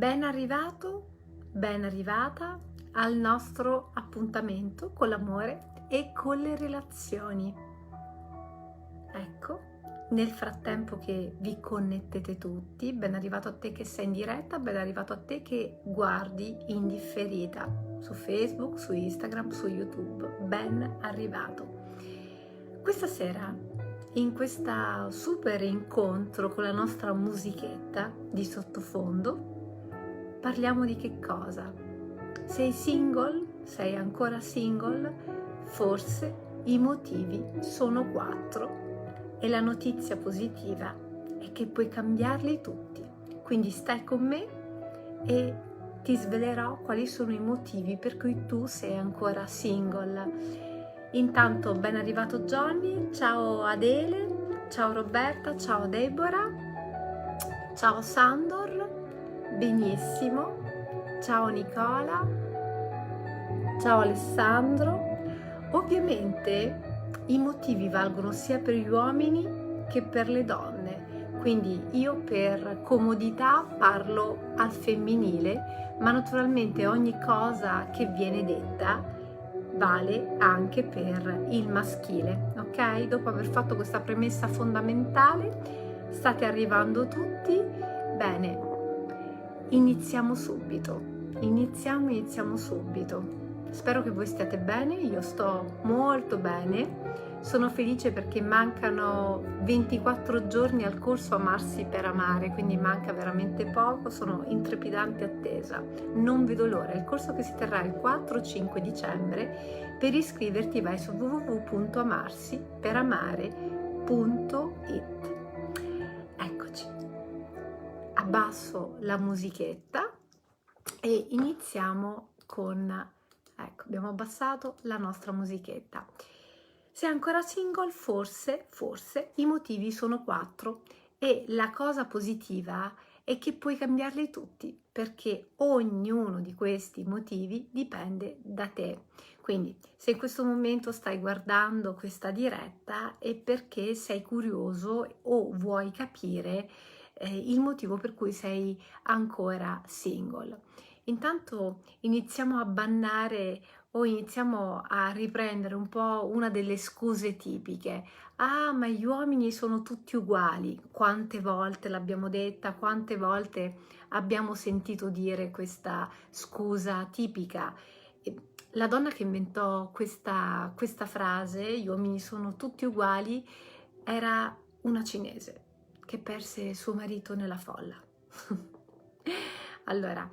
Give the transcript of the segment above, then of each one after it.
Ben arrivato, ben arrivata al nostro appuntamento con l'amore e con le relazioni. Ecco, nel frattempo che vi connettete tutti, ben arrivato a te che sei in diretta, ben arrivato a te che guardi in differita su Facebook, su Instagram, su YouTube. Ben arrivato. Questa sera, in questo super incontro con la nostra musichetta di sottofondo, parliamo di che cosa? Sei single? Sei ancora single? Forse i motivi sono 4 e la notizia positiva è che puoi cambiarli tutti. Quindi stai con me e ti svelerò quali sono i motivi per cui tu sei ancora single. Intanto ben arrivato Johnny, ciao Adele, ciao Roberta, ciao Deborah, ciao Sandor, benissimo, ciao Nicola, ciao Alessandro. Ovviamente i motivi valgono sia per gli uomini che per le donne, quindi io per comodità parlo al femminile, ma naturalmente ogni cosa che viene detta vale anche per il maschile, ok? Dopo aver fatto questa premessa fondamentale, state arrivando tutti? Bene, iniziamo subito. Iniziamo subito. Spero che voi stiate bene, io sto molto bene. Sono felice perché mancano 24 giorni al corso Amarsi per amare, quindi manca veramente poco, sono in trepidante attesa. Non vedo l'ora, il corso che si terrà il 4-5 dicembre, per iscriverti vai su www.amarsiperamare.it. Eccoci, abbasso la musichetta e iniziamo con, ecco, abbiamo abbassato la nostra musichetta. Se ancora single, forse i motivi sono 4 e la cosa positiva è che puoi cambiarli tutti perché ognuno di questi motivi dipende da te. Quindi se in questo momento stai guardando questa diretta è perché sei curioso o vuoi capire il motivo per cui sei ancora single. Intanto iniziamo a bannare o iniziamo a riprendere un po' una delle scuse tipiche. Ah, ma gli uomini sono tutti uguali. Quante volte l'abbiamo detta, quante volte abbiamo sentito dire questa scusa tipica. La donna che inventò questa frase, gli uomini sono tutti uguali, era una cinese che perse suo marito nella folla. Allora,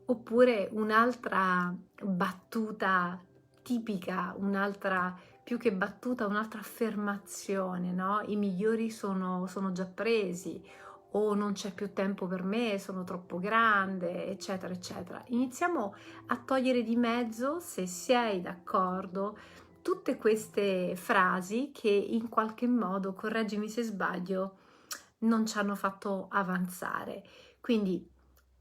oppure un'altra battuta tipica, un'altra più che battuta, un'altra affermazione, no? I migliori sono già presi, o non c'è più tempo per me, sono troppo grande, eccetera, eccetera. Iniziamo a togliere di mezzo, se sei d'accordo, tutte queste frasi che in qualche modo, correggimi se sbaglio, non ci hanno fatto avanzare. Quindi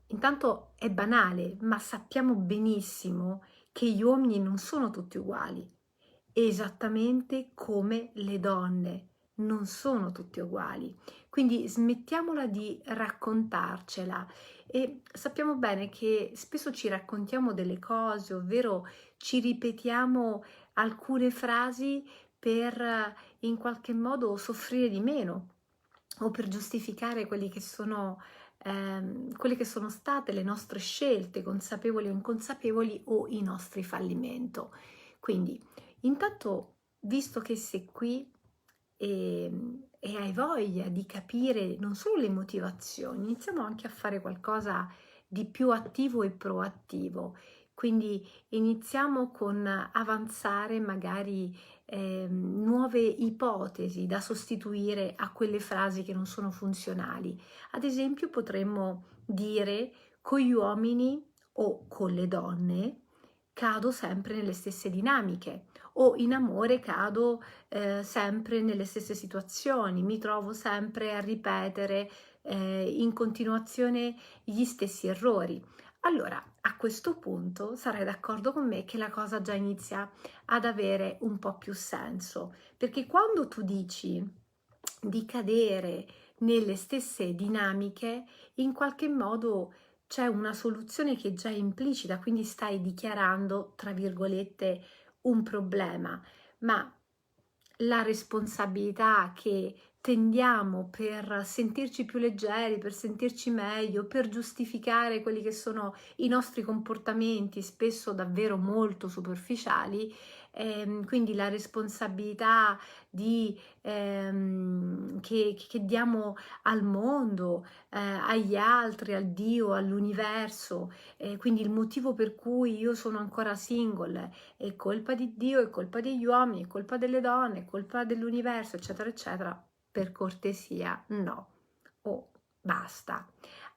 intanto è banale, ma sappiamo benissimo che gli uomini non sono tutti uguali, esattamente come le donne non sono tutti uguali. Quindi smettiamola di raccontarcela e sappiamo bene che spesso ci raccontiamo delle cose, ovvero ci ripetiamo alcune frasi per in qualche modo soffrire di meno o per giustificare quelle che sono state le nostre scelte, consapevoli o inconsapevoli, o i nostri fallimenti. Quindi, intanto, visto che sei qui e hai voglia di capire non solo le motivazioni, iniziamo anche a fare qualcosa di più attivo e proattivo. Quindi iniziamo con avanzare magari nuove ipotesi da sostituire a quelle frasi che non sono funzionali. Ad esempio potremmo dire con gli uomini o con le donne cado sempre nelle stesse dinamiche o in amore cado sempre nelle stesse situazioni, mi trovo sempre a ripetere in continuazione gli stessi errori. Allora, a questo punto sarai d'accordo con me che la cosa già inizia ad avere un po' più senso, perché quando tu dici di cadere nelle stesse dinamiche, in qualche modo c'è una soluzione che è già implicita, quindi stai dichiarando, tra virgolette, un problema, ma la responsabilità che tendiamo per sentirci più leggeri, per sentirci meglio, per giustificare quelli che sono i nostri comportamenti, spesso davvero molto superficiali, quindi la responsabilità che diamo al mondo, agli altri, al Dio, all'universo, quindi il motivo per cui io sono ancora single è colpa di Dio, è colpa degli uomini, è colpa delle donne, è colpa dell'universo, eccetera, eccetera. Per cortesia, no. O basta.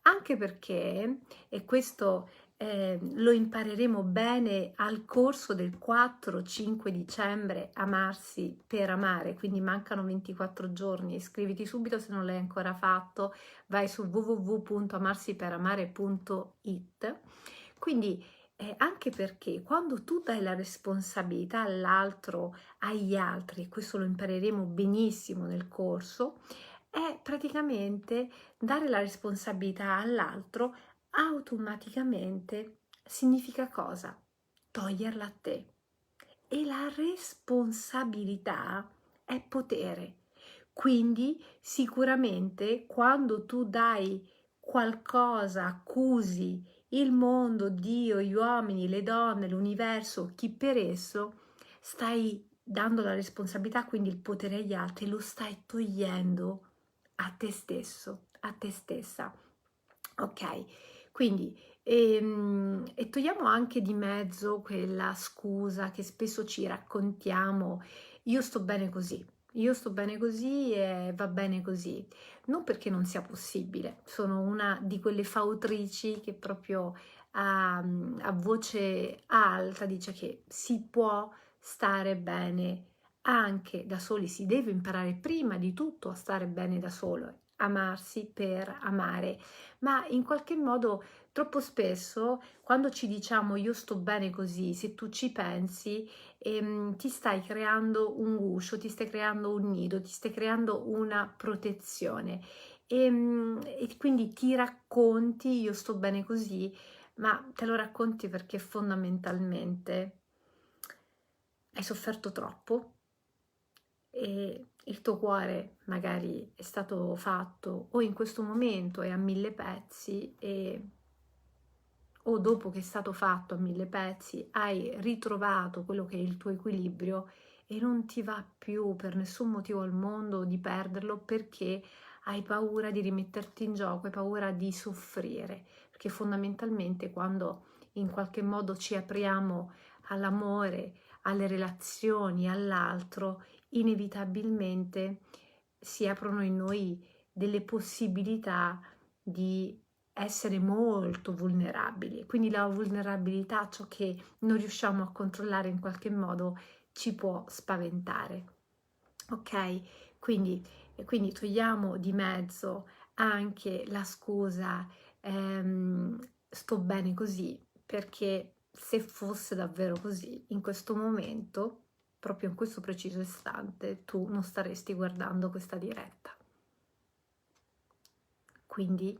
Anche perché, e questo lo impareremo bene al corso del 4-5 dicembre, Amarsi per amare, quindi mancano 24 giorni, iscriviti subito se non l'hai ancora fatto, vai su www.amarsiperamare.it. Quindi anche perché quando tu dai la responsabilità all'altro, agli altri, e questo lo impareremo benissimo nel corso, è praticamente dare la responsabilità all'altro automaticamente significa cosa? Toglierla a te. E la responsabilità è potere. Quindi sicuramente quando tu dai qualcosa, accusi il mondo, Dio, gli uomini, le donne, l'universo, chi per esso, stai dando la responsabilità, quindi il potere agli altri, lo stai togliendo a te stesso, a te stessa. Ok, quindi e togliamo anche di mezzo quella scusa che spesso ci raccontiamo, io sto bene così. Io sto bene così e va bene così. Non perché non sia possibile, sono una di quelle fautrici che proprio a voce alta dice che si può stare bene anche da soli, si deve imparare prima di tutto a stare bene da solo, amarsi per amare, ma in qualche modo troppo spesso quando ci diciamo io sto bene così, se tu ci pensi, ti stai creando un guscio, ti stai creando un nido, ti stai creando una protezione e quindi ti racconti io sto bene così, ma te lo racconti perché fondamentalmente hai sofferto troppo e il tuo cuore magari è stato fatto o in questo momento è a 1000 pezzi o dopo che è stato fatto a 1000 pezzi hai ritrovato quello che è il tuo equilibrio e non ti va più per nessun motivo al mondo di perderlo perché hai paura di rimetterti in gioco, hai paura di soffrire, perché fondamentalmente quando in qualche modo ci apriamo all'amore, alle relazioni, all'altro, inevitabilmente si aprono in noi delle possibilità di essere molto vulnerabili. Quindi la vulnerabilità, ciò che non riusciamo a controllare in qualche modo, ci può spaventare. Ok? Quindi togliamo di mezzo anche la scusa sto bene così, perché se fosse davvero così, in questo momento, proprio in questo preciso istante, tu non staresti guardando questa diretta. Quindi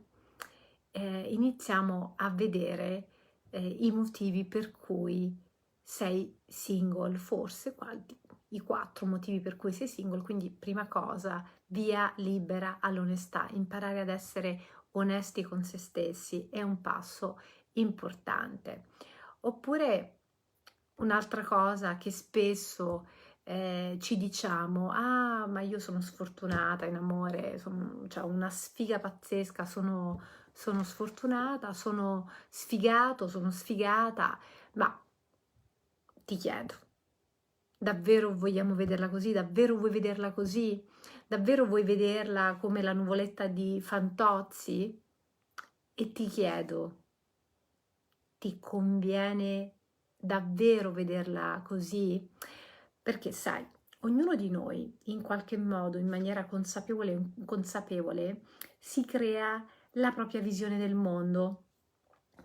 iniziamo a vedere i motivi per cui sei single, forse i 4 motivi per cui sei single, quindi prima cosa, via libera all'onestà, imparare ad essere onesti con se stessi è un passo importante. Oppure un'altra cosa che spesso ci diciamo, ah ma io sono sfortunata in amore, cioè una sfiga pazzesca, sono sfortunata, sono sfigato, sono sfigata, ma ti chiedo, davvero vogliamo vederla così? Davvero vuoi vederla così? Davvero vuoi vederla come la nuvoletta di Fantozzi? E ti chiedo, ti conviene davvero vederla così? Perché sai, ognuno di noi in qualche modo, in maniera consapevole o inconsapevole, si crea la propria visione del mondo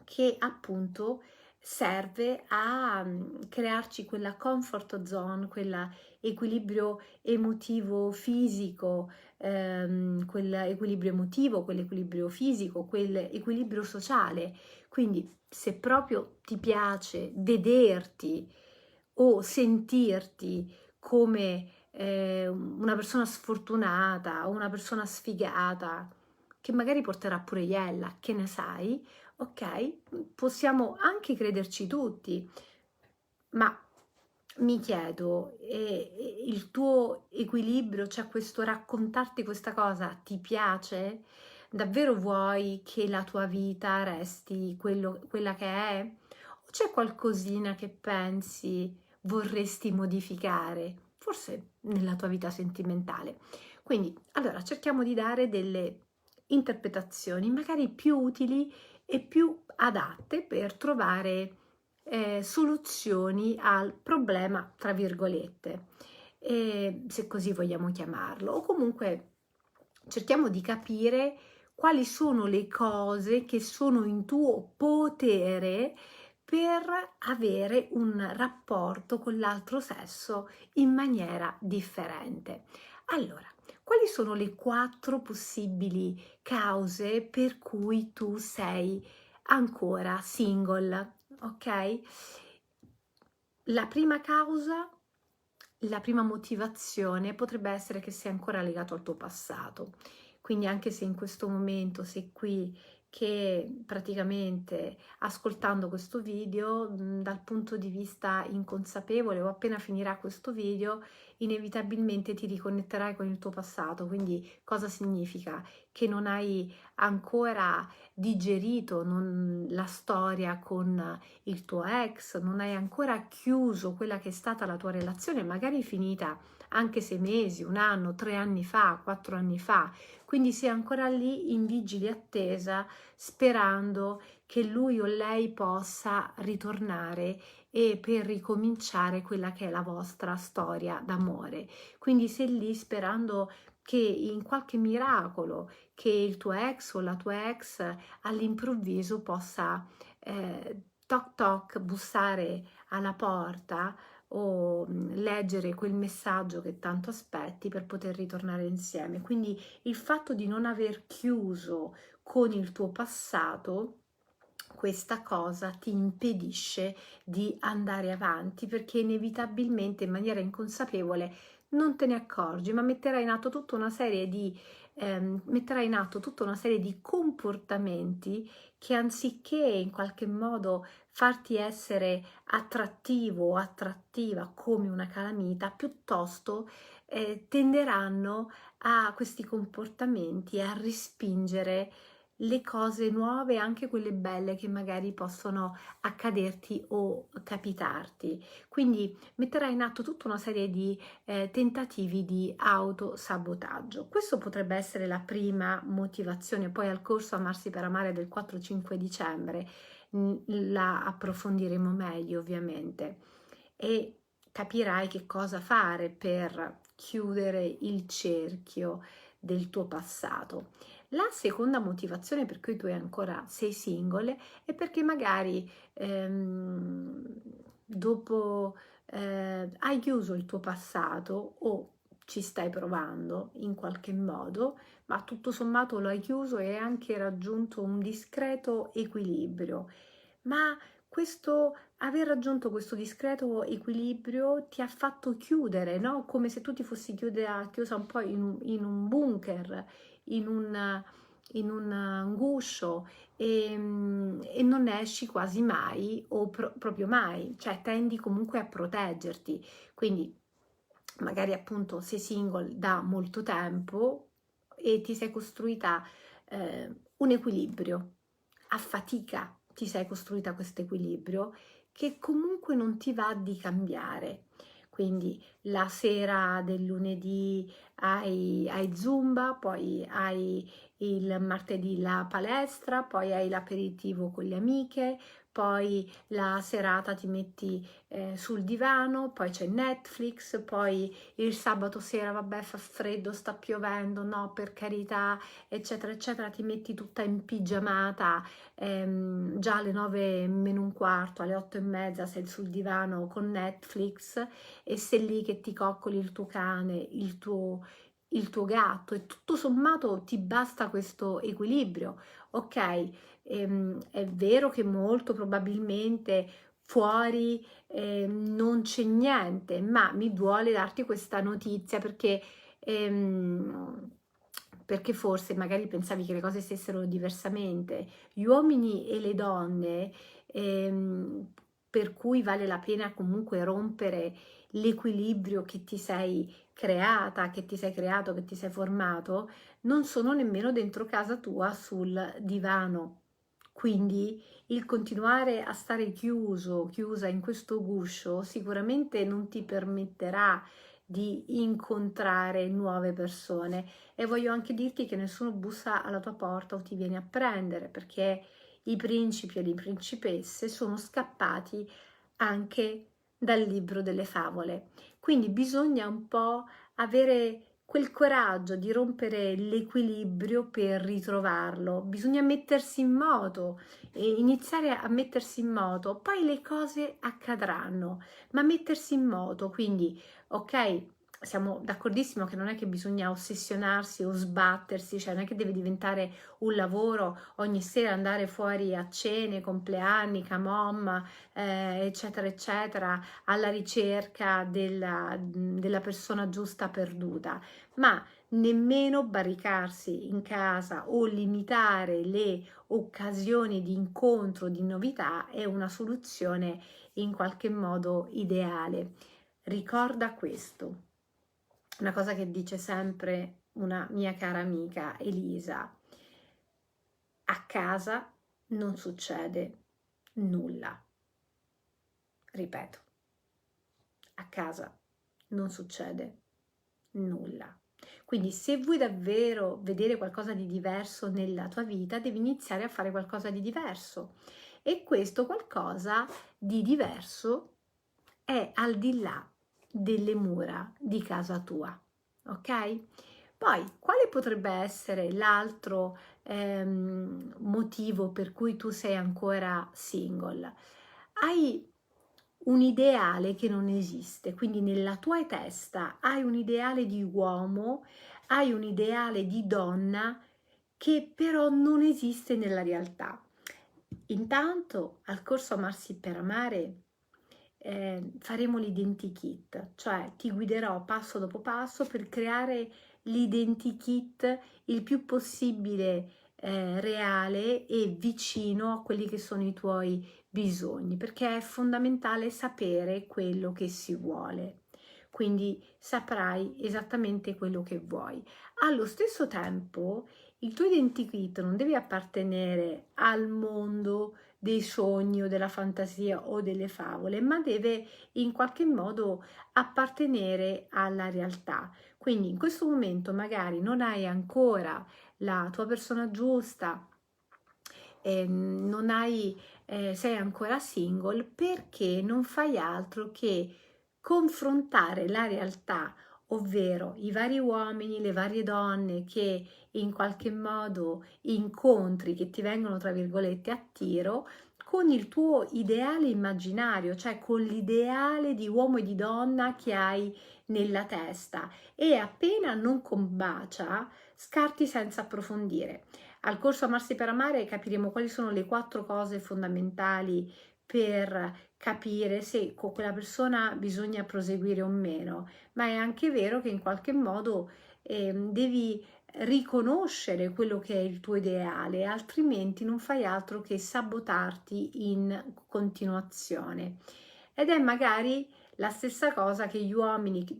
che appunto serve a crearci quella comfort zone, quell'equilibrio emotivo fisico, quell'equilibrio emotivo, quell'equilibrio fisico, quell'equilibrio sociale. Quindi se proprio ti piace vederti o sentirti come una persona sfortunata o una persona sfigata, che magari porterà pure iella, che ne sai, ok? Possiamo anche crederci tutti, ma mi chiedo, il tuo equilibrio, cioè questo raccontarti questa cosa, ti piace? Davvero vuoi che la tua vita resti quella che è? O c'è qualcosina che pensi vorresti modificare? Forse nella tua vita sentimentale. Quindi, allora, cerchiamo di dare delle interpretazioni magari più utili e più adatte per trovare soluzioni al problema, tra virgolette, se così vogliamo chiamarlo, o comunque cerchiamo di capire quali sono le cose che sono in tuo potere per avere un rapporto con l'altro sesso in maniera differente. Allora, quali sono le 4 possibili cause per cui tu sei ancora single? Ok? La prima causa, la prima motivazione potrebbe essere che sei ancora legato al tuo passato. Quindi anche se in questo momento sei qui che praticamente ascoltando questo video dal punto di vista inconsapevole o appena finirà questo video inevitabilmente ti riconnetterai con il tuo passato. Quindi cosa significa? Che non hai ancora digerito la storia con il tuo ex, non hai ancora chiuso quella che è stata la tua relazione, magari finita anche 6 mesi, 1 anno, 3 anni fa, 4 anni fa, quindi sei ancora lì in vigile attesa, sperando che lui o lei possa ritornare e per ricominciare quella che è la vostra storia d'amore. Quindi sei lì sperando che in qualche miracolo che il tuo ex o la tua ex all'improvviso possa toc toc bussare alla porta o leggere quel messaggio che tanto aspetti per poter ritornare insieme. Quindi il fatto di non aver chiuso con il tuo passato, questa cosa ti impedisce di andare avanti perché inevitabilmente in maniera inconsapevole non te ne accorgi, ma metterai in atto tutta una serie di comportamenti che anziché in qualche modo farti essere attrattivo o attrattiva come una calamita, piuttosto tenderanno a questi comportamenti a respingere le cose nuove, anche quelle belle che magari possono accaderti o capitarti. Quindi metterai in atto tutta una serie di tentativi di autosabotaggio. Questo potrebbe essere la prima motivazione. Poi al corso Amarsi per amare del 4-5 dicembre la approfondiremo meglio, ovviamente, e capirai che cosa fare per chiudere il cerchio del tuo passato. La seconda motivazione per cui tu ancora sei single è perché magari dopo hai chiuso il tuo passato o ci stai provando in qualche modo, ma tutto sommato lo hai chiuso e hai anche raggiunto un discreto equilibrio. Ma questo aver raggiunto questo discreto equilibrio ti ha fatto chiudere, no? Come se tu ti fossi chiusa un po' in un bunker, in un guscio e non esci quasi mai o proprio mai, cioè tendi comunque a proteggerti. Quindi magari appunto sei single da molto tempo e ti sei costruita un equilibrio, a fatica ti sei costruita questo equilibrio che comunque non ti va di cambiare. Quindi la sera del lunedì hai Zumba, poi hai il martedì la palestra, poi hai l'aperitivo con le amiche, poi la serata ti metti sul divano, poi c'è Netflix, poi il sabato sera, vabbè, fa freddo, sta piovendo, no, per carità, eccetera, eccetera, ti metti tutta in pigiamata, già alle 9 meno un quarto, alle 8 e mezza sei sul divano con Netflix e sei lì che ti coccoli il tuo cane, il tuo gatto, e tutto sommato ti basta questo equilibrio, ok? È vero che molto probabilmente fuori non c'è niente, ma mi duole darti questa notizia perché forse magari pensavi che le cose stessero diversamente. Gli uomini e le donne, per cui vale la pena comunque rompere l'equilibrio che ti sei creata, che ti sei creato, che ti sei formato, non sono nemmeno dentro casa tua sul divano. Quindi il continuare a stare chiusa in questo guscio sicuramente non ti permetterà di incontrare nuove persone, e voglio anche dirti che nessuno bussa alla tua porta o ti viene a prendere, perché i principi e le principesse sono scappati anche dal libro delle favole. Quindi bisogna un po' avere quel coraggio di rompere l'equilibrio per ritrovarlo, bisogna mettersi in moto e iniziare a mettersi in moto, poi le cose accadranno, ma mettersi in moto, quindi ok, siamo d'accordissimo che non è che bisogna ossessionarsi o sbattersi, cioè non è che deve diventare un lavoro ogni sera andare fuori a cene, compleanni, camomma, eccetera, eccetera, alla ricerca della persona giusta perduta, ma nemmeno barricarsi in casa o limitare le occasioni di incontro, di novità è una soluzione in qualche modo ideale. Ricorda questo, una cosa che dice sempre una mia cara amica Elisa: a casa non succede nulla. Ripeto, a casa non succede nulla. Quindi se vuoi davvero vedere qualcosa di diverso nella tua vita, devi iniziare a fare qualcosa di diverso. E questo qualcosa di diverso è al di là delle mura di casa tua, ok? Poi, quale potrebbe essere l'altro motivo per cui tu sei ancora single? Hai un ideale che non esiste, quindi nella tua testa hai un ideale di uomo, hai un ideale di donna che però non esiste nella realtà. Intanto al corso Amarsi per Amare faremo l'identikit, cioè ti guiderò passo dopo passo per creare l'identikit il più possibile reale e vicino a quelli che sono i tuoi bisogni, perché è fondamentale sapere quello che si vuole. Quindi saprai esattamente quello che vuoi. Allo stesso tempo, il tuo identikit non deve appartenere al mondo dei sogni o della fantasia o delle favole, ma deve in qualche modo appartenere alla realtà. Quindi in questo momento magari non hai ancora la tua persona giusta, non hai, sei ancora single perché non fai altro che confrontare la realtà, ovvero i vari uomini, le varie donne che in qualche modo incontri, che ti vengono tra virgolette a tiro, con il tuo ideale immaginario, cioè con l'ideale di uomo e di donna che hai nella testa, e appena non combacia scarti senza approfondire. Al corso Amarsi per Amare capiremo quali sono le 4 cose fondamentali per capire se con quella persona bisogna proseguire o meno, ma è anche vero che in qualche modo devi riconoscere quello che è il tuo ideale, altrimenti non fai altro che sabotarti in continuazione. Ed è magari la stessa cosa che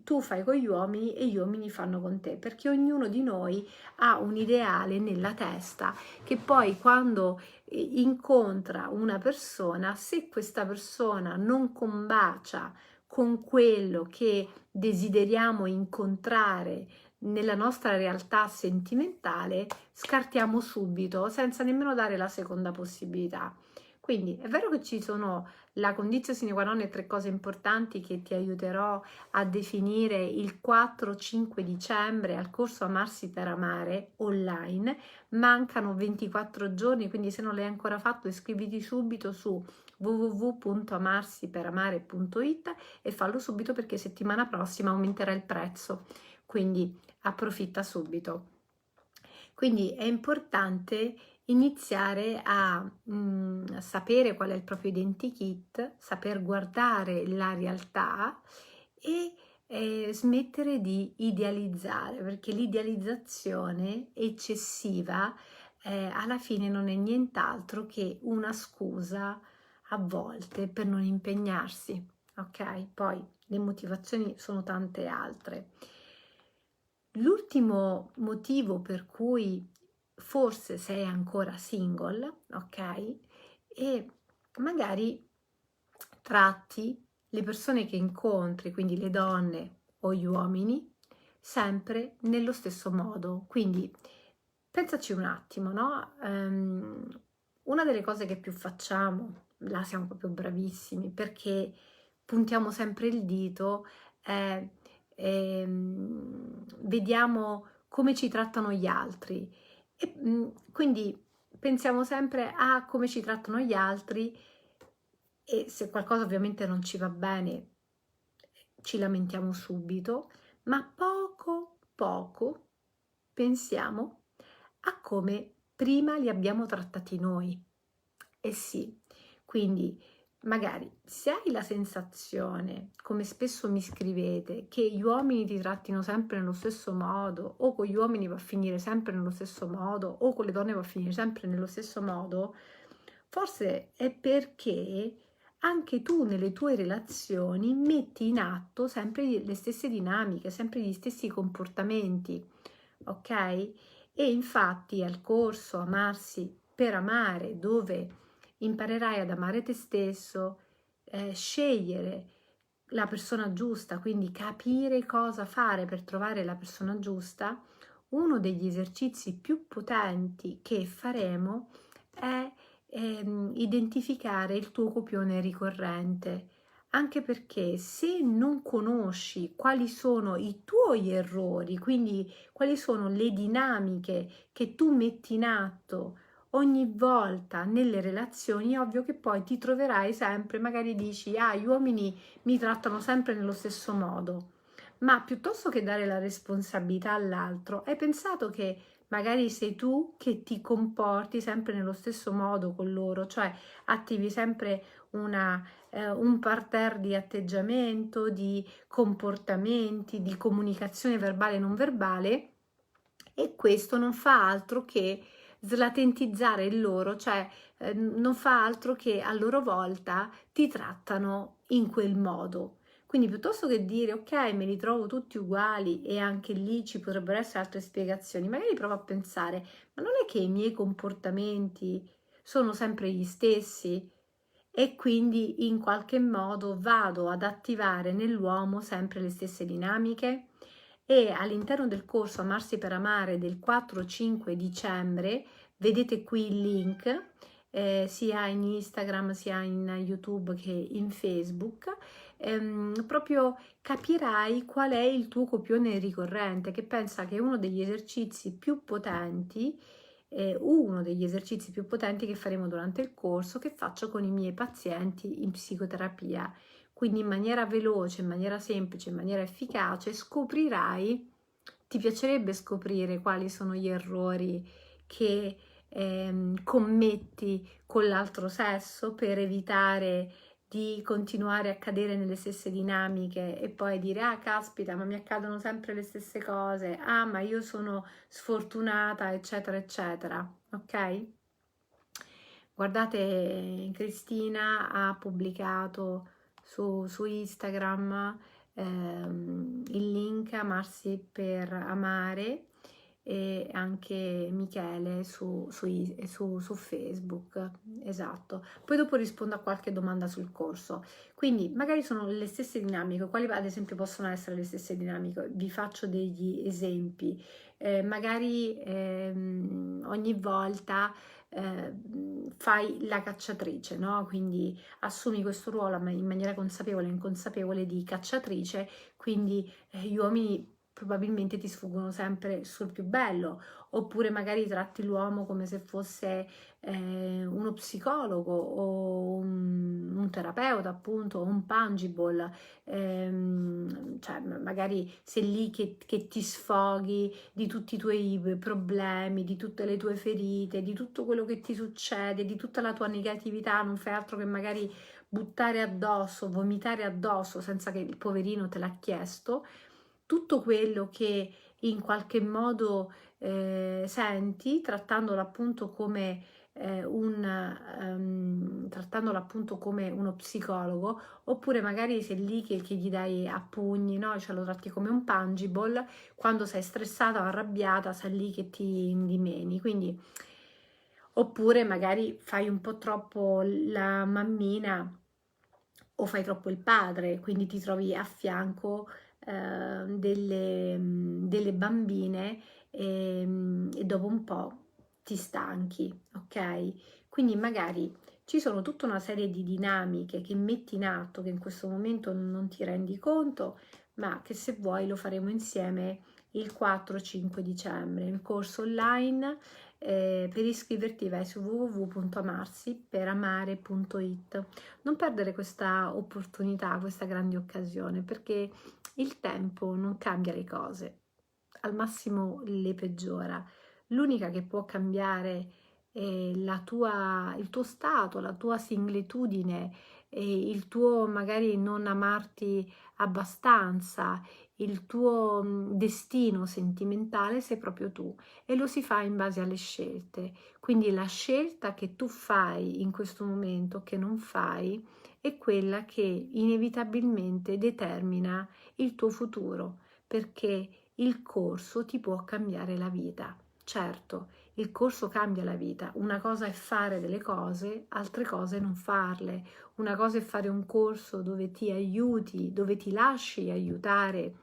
tu fai con gli uomini e gli uomini fanno con te, perché ognuno di noi ha un ideale nella testa che poi quando incontra una persona, se questa persona non combacia con quello che desideriamo incontrare nella nostra realtà sentimentale, scartiamo subito senza nemmeno dare la seconda possibilità. Quindi è vero che ci sono la condizione sine qua non e 3 cose importanti che ti aiuterò a definire il 4-5 dicembre al corso Amarsi per Amare online. Mancano 24 giorni, quindi se non l'hai ancora fatto iscriviti subito su www.amarsiperamare.it e fallo subito perché settimana prossima aumenterà il prezzo, quindi approfitta subito. Quindi è importante iniziare a sapere qual è il proprio identikit, saper guardare la realtà e smettere di idealizzare, perché l'idealizzazione eccessiva alla fine non è nient'altro che una scusa a volte per non impegnarsi, ok? Poi le motivazioni sono tante altre. L'ultimo motivo per cui forse sei ancora single, ok? E magari tratti le persone che incontri, quindi le donne o gli uomini, sempre nello stesso modo. Quindi pensaci un attimo, no? Una delle cose che più facciamo, là siamo proprio bravissimi, perché puntiamo sempre il dito, è vediamo come ci trattano gli altri e quindi pensiamo sempre a come ci trattano gli altri e se qualcosa ovviamente non ci va bene ci lamentiamo subito, ma poco poco pensiamo a come prima li abbiamo trattati noi. Eh sì, quindi magari se hai la sensazione, come spesso mi scrivete, che gli uomini ti trattino sempre nello stesso modo, o con gli uomini va a finire sempre nello stesso modo, o con le donne va a finire sempre nello stesso modo, forse è perché anche tu nelle tue relazioni metti in atto sempre le stesse dinamiche, sempre gli stessi comportamenti, ok? E infatti al corso Amarsi per Amare, dove imparerai ad amare te stesso, scegliere la persona giusta, quindi capire cosa fare per trovare la persona giusta, uno degli esercizi più potenti che faremo è identificare il tuo copione ricorrente, anche perché se non conosci quali sono i tuoi errori, quindi quali sono le dinamiche che tu metti in atto ogni volta nelle relazioni, è ovvio che poi ti troverai sempre, magari dici, ah, gli uomini mi trattano sempre nello stesso modo, ma piuttosto che dare la responsabilità all'altro, hai pensato che magari sei tu che ti comporti sempre nello stesso modo con loro, cioè attivi sempre un parterre di atteggiamento, di comportamenti, di comunicazione verbale e non verbale, e questo non fa altro che slatentizzare il loro, cioè non fa altro che a loro volta ti trattano in quel modo. Quindi piuttosto che dire ok, me li trovo tutti uguali e anche lì ci potrebbero essere altre spiegazioni, magari provo a pensare, ma non è che i miei comportamenti sono sempre gli stessi? E quindi in qualche modo vado ad attivare nell'uomo sempre le stesse dinamiche e all'interno del corso Amarsi per Amare del 4-5 dicembre vedete qui il link sia in Instagram sia in YouTube che in Facebook, proprio capirai qual è il tuo copione ricorrente, che pensa che è uno degli esercizi più potenti, che faremo durante il corso, che faccio con i miei pazienti in psicoterapia. Quindi in maniera veloce, in maniera semplice, in maniera efficace scoprirai, ti piacerebbe scoprire quali sono gli errori che commetti con l'altro sesso per evitare di continuare a cadere nelle stesse dinamiche e poi dire ah caspita ma mi accadono sempre le stesse cose, ah ma io sono sfortunata eccetera eccetera, ok? Guardate, Cristina ha pubblicato su Instagram il link Amarsi per Amare e anche Michele su Facebook, esatto. Poi dopo rispondo a qualche domanda sul corso. Quindi magari sono le stesse dinamiche, quali ad esempio possono essere le stesse dinamiche? Vi faccio degli esempi. Magari ogni volta fai la cacciatrice, no? Quindi assumi questo ruolo ma in maniera consapevole e inconsapevole di cacciatrice, quindi gli uomini probabilmente ti sfuggono sempre sul più bello, oppure magari tratti l'uomo come se fosse uno psicologo o un terapeuta, appunto, o un pungible, cioè magari sei lì che ti sfoghi di tutti i tuoi problemi, di tutte le tue ferite, di tutto quello che ti succede, di tutta la tua negatività, non fai altro che magari buttare addosso, vomitare addosso senza che il poverino te l'ha chiesto, tutto quello che in qualche modo senti, trattandolo appunto come trattandolo appunto come uno psicologo, oppure magari sei lì che gli dai a pugni, no? Cioè lo tratti come un pungible, quando sei stressata o arrabbiata sei lì che ti indimeni, quindi oppure magari fai un po' troppo la mammina o fai troppo il padre, quindi ti trovi a fianco delle bambine e dopo un po' ti stanchi, ok? Quindi magari ci sono tutta una serie di dinamiche che metti in atto che in questo momento non ti rendi conto, ma che se vuoi lo faremo insieme il 4-5 dicembre, il corso online. Per iscriverti vai su www.amarsiperamare.it. Non perdere questa opportunità, questa grande occasione, perché il tempo non cambia le cose, al massimo le peggiora. L'unica che può cambiare è il tuo stato, la tua singletudine, il tuo magari non amarti abbastanza, il tuo destino sentimentale sei proprio tu, e lo si fa in base alle scelte. Quindi la scelta che tu fai in questo momento, che non fai, è quella che inevitabilmente determina il tuo futuro, perché il corso ti può cambiare la vita. Certo, il corso cambia la vita. Una cosa è fare delle cose, altre cose non farle. Una cosa è fare un corso dove ti aiuti, dove ti lasci aiutare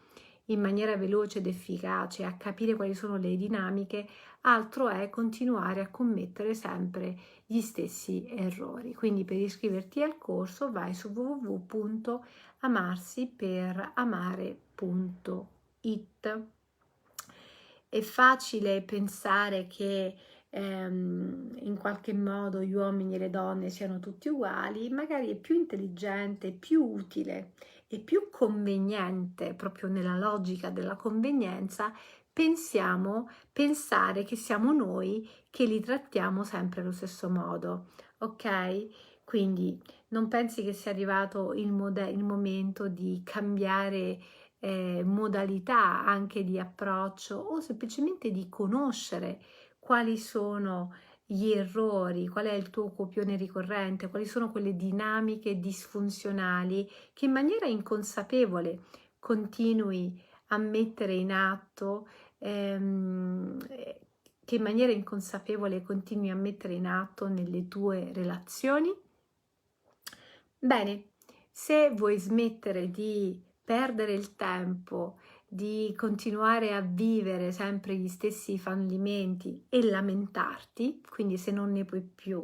in maniera veloce ed efficace a capire quali sono le dinamiche, altro è continuare a commettere sempre gli stessi errori. Quindi per iscriverti al corso vai su www.amarsiperamare.it. È facile pensare che in qualche modo gli uomini e le donne siano tutti uguali, magari è più intelligente, più utile e più conveniente, proprio nella logica della convenienza, pensare che siamo noi che li trattiamo sempre allo stesso modo, ok? Quindi non pensi che sia arrivato il momento di cambiare modalità anche di approccio, o semplicemente di conoscere quali sono gli errori, qual è il tuo copione ricorrente, quali sono quelle dinamiche disfunzionali che in maniera inconsapevole continui a mettere in atto, che in maniera inconsapevole continui a mettere in atto nelle tue relazioni. Bene, se vuoi smettere di perdere il tempo, di continuare a vivere sempre gli stessi fallimenti e lamentarti, quindi se non ne puoi più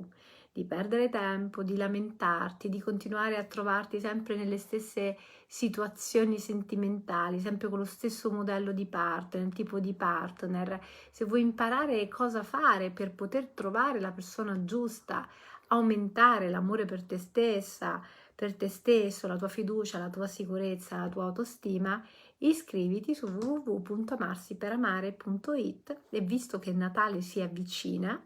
di perdere tempo, di lamentarti, di continuare a trovarti sempre nelle stesse situazioni sentimentali, sempre con lo stesso modello di partner, tipo di partner, se vuoi imparare cosa fare per poter trovare la persona giusta, aumentare l'amore per te stessa, per te stesso, la tua fiducia, la tua sicurezza, la tua autostima, iscriviti su www.amarsiperamare.it e visto che Natale si avvicina,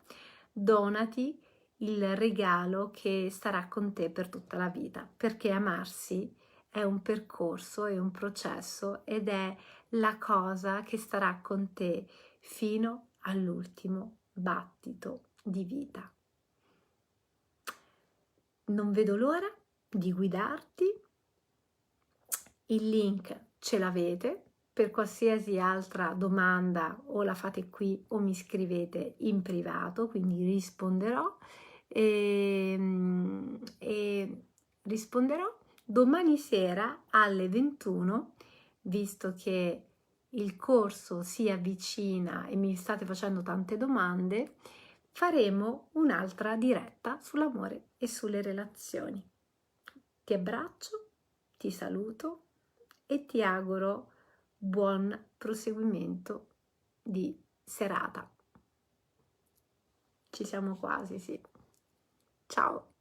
donati il regalo che starà con te per tutta la vita, perché amarsi è un percorso, è un processo ed è la cosa che starà con te fino all'ultimo battito di vita. Non vedo l'ora di guidarti, il link ce l'avete, per qualsiasi altra domanda o la fate qui o mi scrivete in privato, quindi risponderò e risponderò domani sera alle 21, visto che il corso si avvicina e mi state facendo tante domande. faremo un'altra diretta sull'amore e sulle relazioni. Ti abbraccio, ti saluto e ti auguro buon proseguimento di serata. Ci siamo quasi, sì. Ciao!